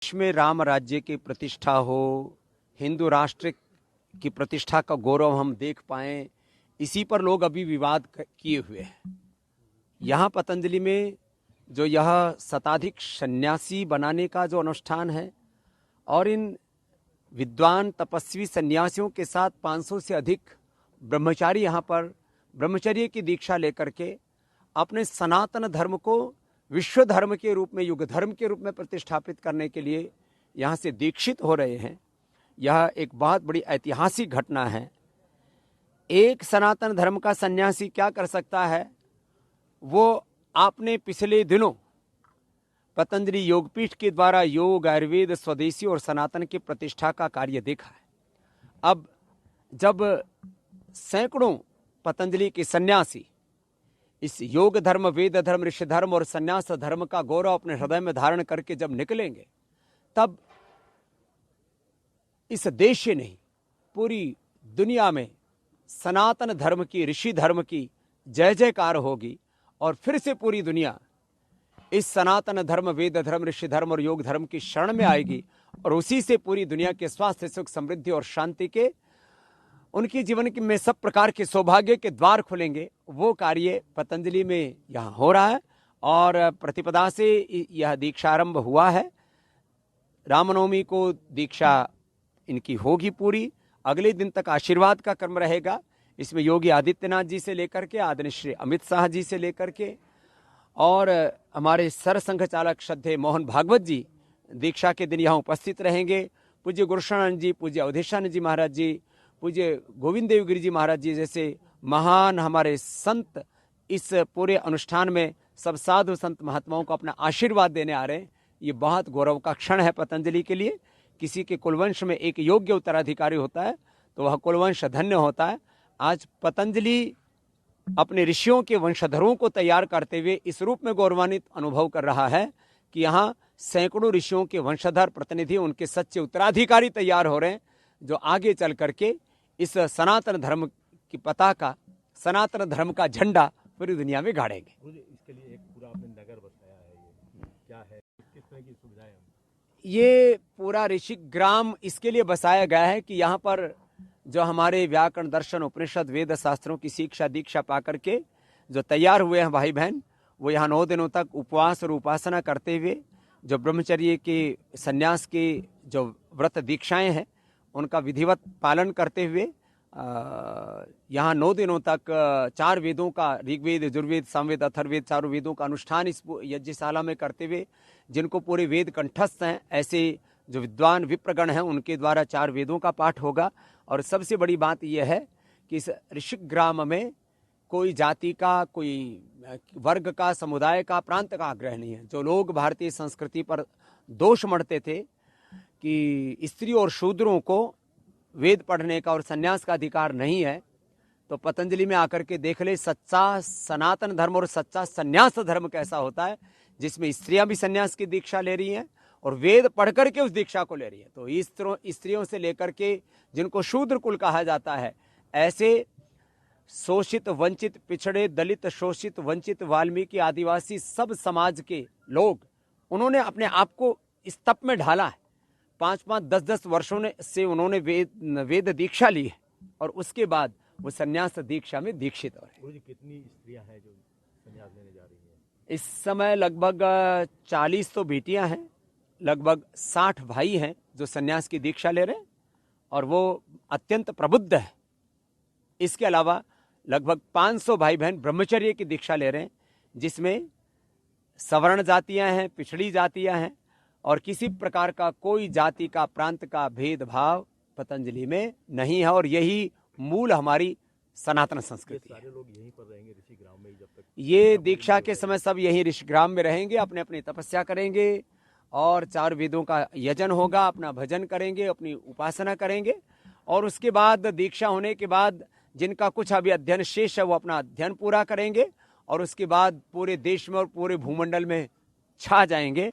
देश में राम राज्य की प्रतिष्ठा हो, हिंदू राष्ट्र की प्रतिष्ठा का गौरव हम देख पाएं, इसी पर लोग अभी विवाद किए हुए हैं। यहाँ पतंजलि में जो यह शताधिक सन्यासी बनाने का जो अनुष्ठान है और इन विद्वान तपस्वी सन्यासियों के साथ 500 से अधिक ब्रह्मचारी यहाँ पर ब्रह्मचर्य की दीक्षा लेकर के अपने सनातन धर्म को विश्व धर्म के रूप में, युग धर्म के रूप में प्रतिष्ठापित करने के लिए यहाँ से दीक्षित हो रहे हैं। यह एक बहुत बड़ी ऐतिहासिक घटना है। एक सनातन धर्म का सन्यासी क्या कर सकता है, वो आपने पिछले दिनों पतंजलि योगपीठ के द्वारा योग, आयुर्वेद, स्वदेशी और सनातन की प्रतिष्ठा का कार्य देखा है। अब जब सैकड़ों पतंजलि के सन्यासी इस योग धर्म, वेद धर्म, ऋषि धर्म और सन्यास धर्म का गौरव अपने हृदय में धारण करके जब निकलेंगे, तब इस देश से नहीं पूरी दुनिया में सनातन धर्म की, ऋषि धर्म की जय जयकार होगी और फिर से पूरी दुनिया इस सनातन धर्म, वेद धर्म, ऋषि धर्म और योग धर्म की शरण में आएगी और उसी से पूरी दुनिया के स्वास्थ्य, सुख, समृद्धि और शांति के, उनकी जीवन में सब प्रकार के सौभाग्य के द्वार खुलेंगे। वो कार्य पतंजलि में यहाँ हो रहा है और प्रतिपदा से यह दीक्षारंभ हुआ है। रामनवमी को दीक्षा इनकी होगी पूरी। अगले दिन तक आशीर्वाद का क्रम रहेगा। इसमें योगी आदित्यनाथ जी से लेकर के आदरणीय श्री अमित शाह जी से लेकर के और हमारे सरसंघ चालक श्रद्धेय मोहन भागवत जी दीक्षा के दिन यहाँ उपस्थित रहेंगे। पूज्य गुरुशरण जी, पूज्य अवधेशानंद जी महाराज जी, पूज्य गोविंद देवगिरी जी महाराज जी जैसे महान हमारे संत इस पूरे अनुष्ठान में सब साधु संत महात्माओं को अपना आशीर्वाद देने आ रहे हैं। ये बहुत गौरव का क्षण है पतंजलि के लिए। किसी के कुलवंश में एक योग्य उत्तराधिकारी होता है तो वह कुलवंश धन्य होता है। आज पतंजलि अपने ऋषियों के वंशधरों को तैयार करते हुए इस रूप में गौरवान्वित अनुभव कर रहा है कि यहाँ सैकड़ों ऋषियों के वंशधर प्रतिनिधि, उनके सच्चे उत्तराधिकारी तैयार हो रहे हैं, जो आगे चल करके इस सनातन धर्म की पताका, सनातन धर्म का झंडा पूरी दुनिया में गाड़ेंगे। इसके लिए एक पूरा आपने नगर बसाया है, ये क्या है, किस तरह की सुविधाएं? ये पूरा ऋषि ग्राम इसके लिए बसाया गया है कि यहाँ पर जो हमारे व्याकरण, दर्शन, उपनिषद, वेद शास्त्रों की शिक्षा दीक्षा पा करके जो तैयार हुए हैं भाई बहन, वो यहाँ 9 दिनों तक उपवास और उपासना करते हुए जो ब्रह्मचर्य के, संन्यास के जो व्रत दीक्षाएं हैं उनका विधिवत पालन करते हुए यहाँ 9 दिनों तक 4 वेदों का, ऋग्वेद, यजुर्वेद, सामवेद, अथर्ववेद, चारों वेदों का अनुष्ठान इस यज्ञशाला में करते हुए, जिनको पूरे वेद कंठस्थ हैं ऐसे जो विद्वान विप्रगण हैं उनके द्वारा 4 वेदों का पाठ होगा। और सबसे बड़ी बात यह है कि इस ऋषिक ग्राम में कोई जाति का, कोई वर्ग का, समुदाय का, प्रांत का आग्रह नहीं है। जो लोग भारतीय संस्कृति पर दोष मढ़ते थे कि स्त्री और शूद्रों को वेद पढ़ने का और सन्यास का अधिकार नहीं है, तो पतंजलि में आकर के देख ले सच्चा सनातन धर्म और सच्चा सन्यास धर्म कैसा होता है, जिसमें स्त्रियां भी सन्यास की दीक्षा ले रही हैं और वेद पढ़ करके उस दीक्षा को ले रही है। तो स्त्रियों से लेकर के जिनको शूद्र कुल कहा जाता है, ऐसे शोषित, वंचित, पिछड़े, दलित, शोषित, वंचित, वाल्मीकि, आदिवासी सब समाज के लोग, उन्होंने अपने आप को इस तप में ढाला है। 5-5, 10-10 वर्षों से उन्होंने वेद दीक्षा ली है और उसके बाद वो सन्यास दीक्षा में दीक्षित हो रहे हैं। कितनी स्त्रियां हैं जो सन्यास लेने जा रही हैं? इस समय लगभग 40 तो बेटियां हैं, लगभग 60 भाई हैं जो सन्यास की दीक्षा ले रहे हैं और वो अत्यंत प्रबुद्ध है। इसके अलावा लगभग 500 भाई बहन ब्रह्मचर्य की दीक्षा ले रहे हैं, जिसमें सवर्ण जातियां हैं, पिछड़ी जातियां हैं और किसी प्रकार का कोई जाति का, प्रांत का भेदभाव पतंजलि में नहीं है। और यही मूल हमारी सनातन संस्कृति है। सारे लोग यहीं पर रहेंगे ऋषिग्राम में जब तक ये दीक्षा के समय सब यहीं ऋषिग्राम में रहेंगे, अपने अपनी तपस्या करेंगे और 4 वेदों का यजन होगा, अपना भजन करेंगे, अपनी उपासना करेंगे और उसके बाद दीक्षा होने के बाद जिनका कुछ अभी अध्ययन शेष है वो अपना अध्ययन पूरा करेंगे और उसके बाद पूरे देश में और पूरे भूमंडल में छा जाएंगे।